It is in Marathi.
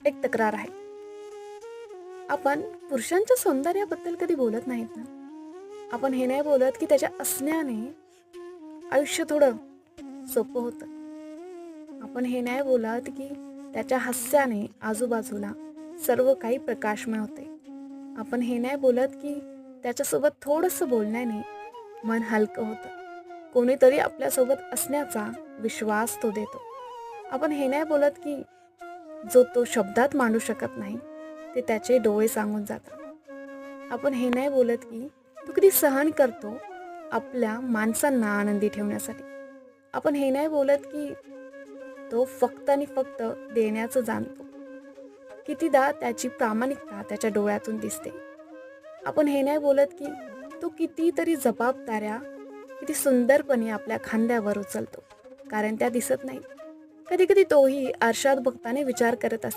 एक तक्रार आहे. आपण पुरुषांच्या सौंदर्याबद्दल कधी बोलत नाहीत ना. आपण हे नाही बोलत की त्याच्या असण्याने आयुष्य थोडं सोपं होतं. आपण हे नाही बोलत की त्याच्या हास्याने आजूबाजूला सर्व काही प्रकाशमय होते. आपण हे नाही बोलत की त्याच्यासोबत थोडंसं बोलण्याने मन हलकं होतं. कोणीतरी आपल्यासोबत असण्याचा विश्वास तो देतो. आपण हे नाही बोलत की जो तो शब्दात मांडू शकत नाही, ते त्याचे डोळे सांगून जातात. आपण हे नाही बोलत की तो किती सहन करतो आपल्या माणसांना आनंदी ठेवण्यासाठी. आपण हे नाही बोलत की तो फक्त आणि फक्त देण्याचं जाणतो. कितीदा त्याची प्रामाणिकता त्याच्या डोळ्यातून दिसते. आपण हे नाही बोलत की तो कितीतरी जबाबदाऱ्या किती सुंदरपणे आपल्या खांद्यावर उचलतो, कारण त्या दिसत नाही. कधी कधी तोही आरशात बघताना विचार करत असेल,